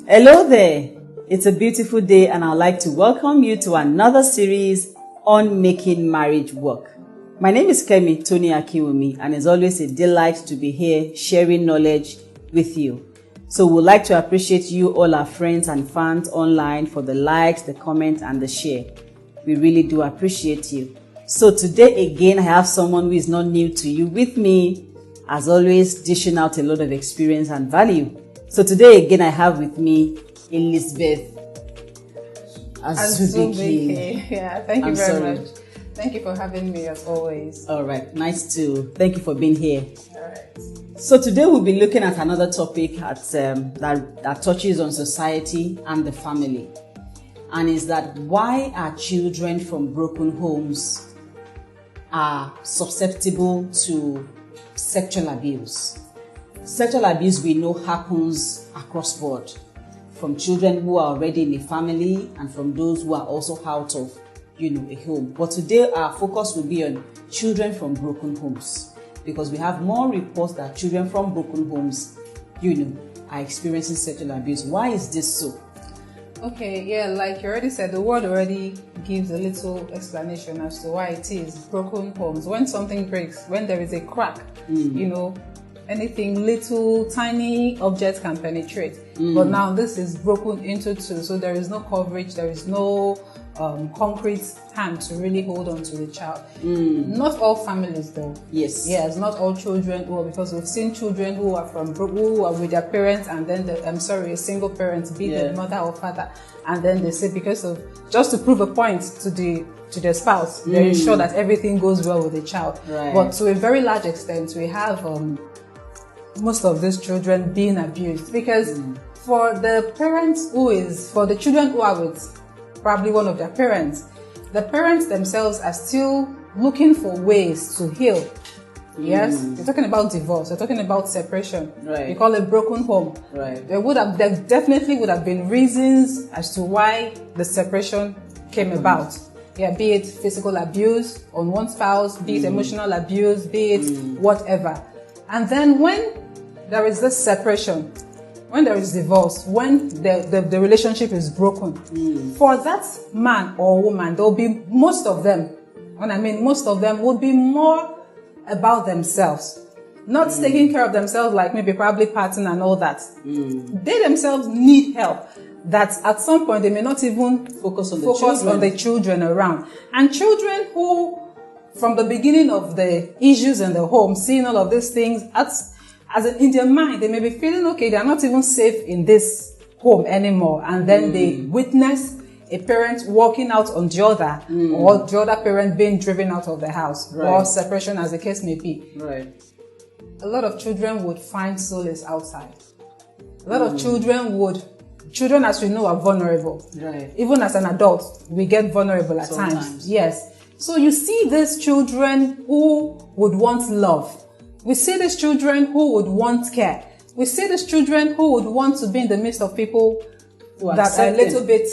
Hello there. It's a beautiful day and I'd like to welcome you to another series on making marriage work. My name is Kemi Tony Akiwumi and it's always a delight to be here sharing knowledge with you. So we'd like to appreciate you, all our friends and fans online, for the likes, the comments and the share. We really do appreciate you. So today again, I have someone who is not new to you with me, as always, dishing out a lot of experience and value. So today again, I have with me Elizabeth Azubike. Yeah, thank you very much. Thank you for having me as always. All right, thank you for being here. All right. So today we'll be looking at another topic that touches on society and the family. And is that why are children from broken homes are susceptible to sexual abuse? Sexual abuse we know happens across board, from children who are already in a family and from those who are also out of, a home. But today our focus will be on children from broken homes, because we have more reports that children from broken homes, are experiencing sexual abuse. Why is this so? Okay, yeah, like you already said, the word already gives a little explanation as to why it is broken homes. When something breaks, when there is a crack, anything little, tiny objects can penetrate. But now this is broken into two, so there is no coverage, there is no concrete hand to really hold on to the child. Not all families though. Yes, not all children, because we've seen children who are with their parents and then a single parent, be the mother or father, and then they say because of, just to prove a point to their spouse, they're sure that everything goes well with the child. Right. But to a very large extent, we have most of these children being abused, because for the children who are with probably one of their parents, the parents themselves are still looking for ways to heal. Yes, you're talking about divorce, you're talking about separation. Right. You call it broken home. Right. There definitely would have been reasons as to why the separation came about. Yeah, be it physical abuse on one spouse, be it emotional abuse, be it whatever. And then when there is this separation, when there is divorce, when the relationship is broken, for that man or woman, there will be most of them would be more about themselves, not taking care of themselves, like maybe probably partying and all that. They themselves need help. That at some point they may not even focus on the children around. And children who, from the beginning of the issues in the home, seeing all of these things, in their mind, they may be feeling okay, they are not even safe in this home anymore. And then they witness a parent walking out on the other, or the other parent being driven out of the house, or separation, as the case may be. Right. A lot of children would find solace outside. A lot of children, as we know, are vulnerable. Right. Even as an adult, we get vulnerable at times. Yes. So you see these children who would want love. We see these children who would want care. We see these children who would want to be in the midst of people that are a little bit,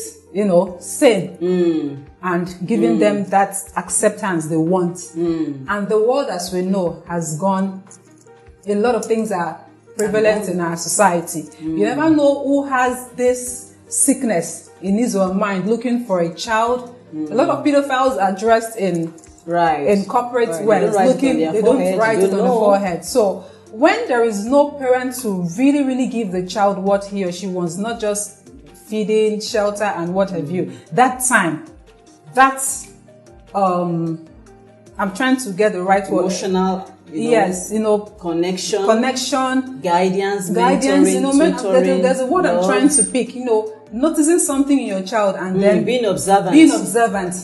sane, and giving them that acceptance they want. And the world, as we know, has gone, a lot of things are prevalent in our society. You never know who has this sickness in his or her mind looking for a child. A lot of pedophiles are dressed in corporate wear, they don't write it on the forehead. So when there is no parent to really, really give the child what he or she wants, not just feeding, shelter, and what have you, that time, that's I'm trying to get the right word. Emotional, connection, guidance, tutoring. There's a word I'm trying to pick. Noticing something in your child and then being observant,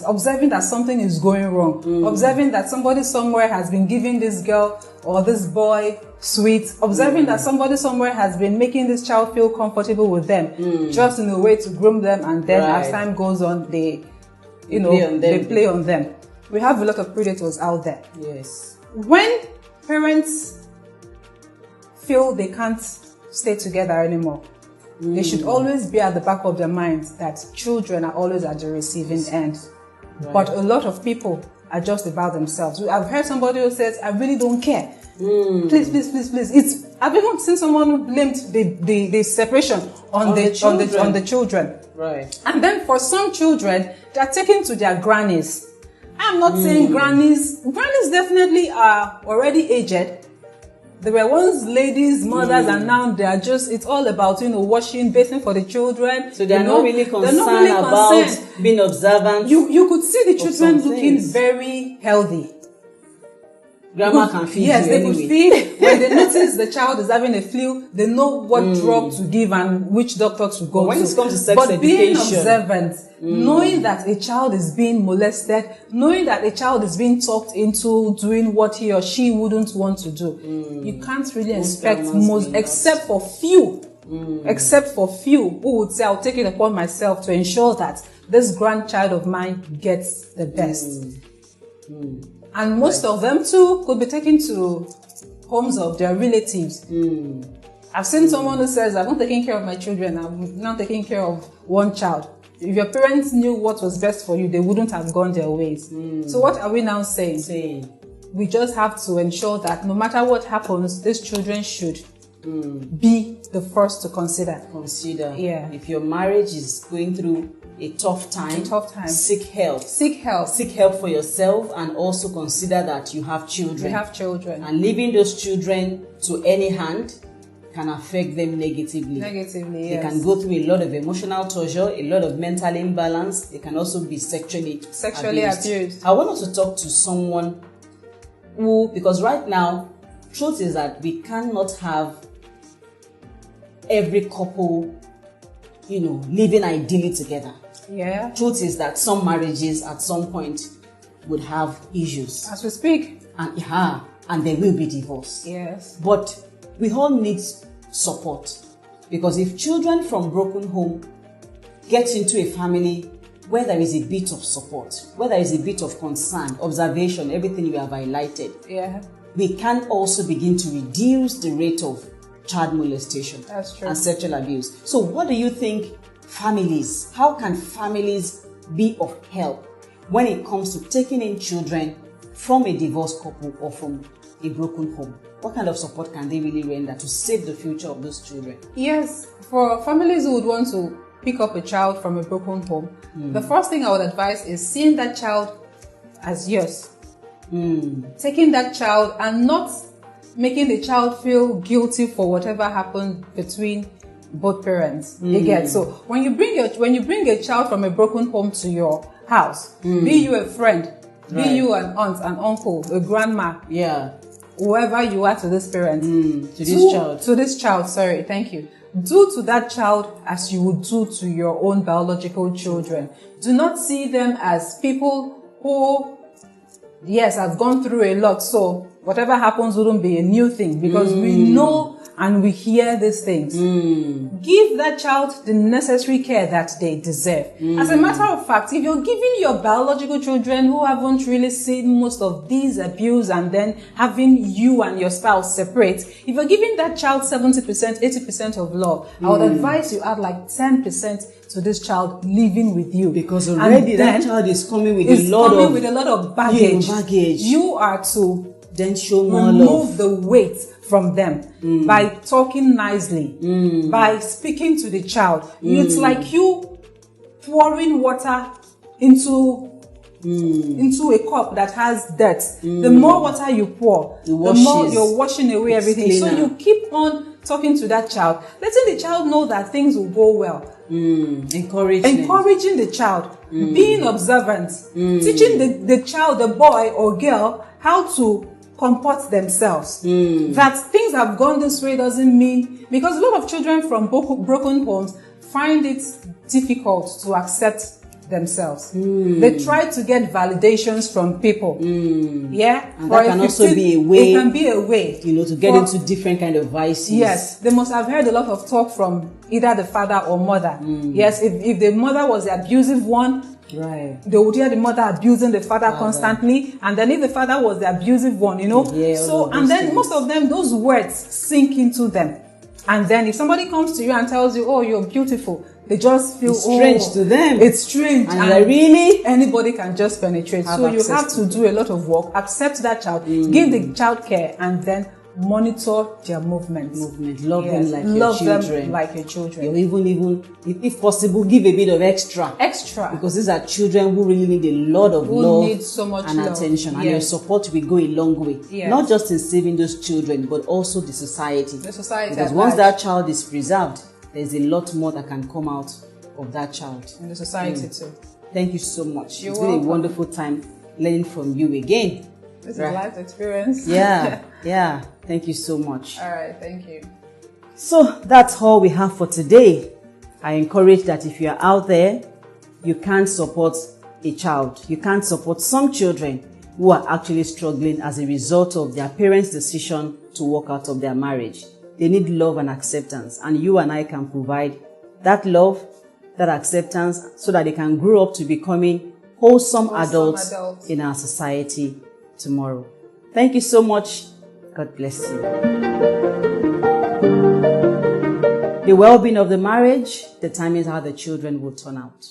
observing that something is going wrong, observing that somebody somewhere has been giving this girl or this boy sweets, observing that somebody somewhere has been making this child feel comfortable with them, just in a way to groom them, and then as time goes on, they play on them. We have a lot of predators out there. Yes. When parents feel they can't stay together anymore, they should always be at the back of their minds that children are always at the receiving end. But a lot of people are just about themselves. I've heard somebody who says, I really don't care. Please. I've even seen someone who blamed the separation on the children. Right. And then for some children, they're taken to their grannies. I'm not saying grannies definitely are already aged. They were once ladies, mothers, and now they are just, it's all about, washing, bathing for the children. So they're not really concerned about being observant. You could see the children looking very healthy. Grandma can feed yes, you they anyway. could feed. When they notice the child is having a flu, they know what drug to give and which doctor to go to. When it comes to sex education. But being observant, knowing that a child is being molested, knowing that a child is being talked into doing what he or she wouldn't want to do, you can't really expect most, except for few who would say, I'll take it upon myself to ensure that this grandchild of mine gets the best. And most of them too could be taken to homes of their relatives. I've seen someone who says, I'm not taking care of my children, I'm not taking care of one child. If your parents knew what was best for you, they wouldn't have gone their ways. So what are we now saying? We just have to ensure that no matter what happens, these children should be the first to consider. Yeah. If your marriage is going through a tough time, seek help. Seek help for yourself, and also consider that you have children. And leaving those children to any hand can affect them negatively. Yes. They can go through a lot of emotional torture, a lot of mental imbalance. They can also be sexually abused. I want us to talk to someone who, because right now, truth is that we cannot have every couple, living ideally together. Yeah. Truth is that some marriages at some point would have issues. As we speak. And there will be divorce. Yes. But we all need support. Because if children from broken home get into a family where there is a bit of support, where there is a bit of concern, observation, everything we have highlighted, we can also begin to reduce the rate of child molestation and sexual abuse. So what do you think how can families be of help when it comes to taking in children from a divorced couple or from a broken home? What kind of support can they really render to save the future of those children? Yes, for families who would want to pick up a child from a broken home, the first thing I would advise is seeing that child as yours. Taking that child and not making the child feel guilty for whatever happened between both parents. You get? So when you bring a child from a broken home to your house, be you a friend, be you an aunt, an uncle, a grandma, whoever you are to this parent, to this child, sorry, thank you. Do to that child as you would do to your own biological children. Do not see them as people who, yes, have gone through a lot, so whatever happens wouldn't be a new thing, because we know and we hear these things. Give that child the necessary care that they deserve. As a matter of fact, if you're giving your biological children who haven't really seen most of these abuse and then having you and your spouse separate, if you're giving that child 70%, 80% of love, I would advise you add like 10% to this child living with you. Because already that child is coming with a lot of baggage. You are to then show more remove the weight from them by talking nicely, by speaking to the child. It's like you pouring water into a cup that has dirt. The more water you pour, the more you're washing away everything. So you keep on talking to that child, letting the child know that things will go well. Encouraging the child, being observant, teaching the child, the boy or girl, how to comport themselves. That things have gone this way doesn't mean, because a lot of children from broken homes find it difficult to accept themselves. They try to get validations from people. And that can also be a way. It can be a way, to get into different kind of vices. Yes, they must have heard a lot of talk from either the father or mother. Yes, if the mother was the abusive one, they would hear the mother abusing the father constantly, and then if the father was the abusive one, so, and then most of them, those words sink into them. And then if somebody comes to you and tells you, oh, you're beautiful, they just feel it's strange to them. It's strange. And like, really? Anybody can just penetrate. So you have to do a lot of work, accept that child, give the child care, and then monitor their movements. Love them like your children. Them like your children. You even if possible, give a bit of extra. Because these are children who really need a lot of love need so much and love. attention. And your support will go a long way. Yes. Not just in saving those children, but also the society. Because once large. that child is preserved, there's a lot more that can come out of that child. In the society too. Thank you so much. You're It's welcome. been a wonderful time learning from you again. This is a life experience. Yeah. Thank you so much. All right, thank you. So that's all we have for today. I encourage that if you are out there, you can't support a child. You can't support some children who are actually struggling as a result of their parents' decision to walk out of their marriage. They need love and acceptance, and you and I can provide that love, that acceptance, so that they can grow up to becoming wholesome adults in our society tomorrow. Thank you so much. God bless you. The well-being of the marriage determines how the children will turn out.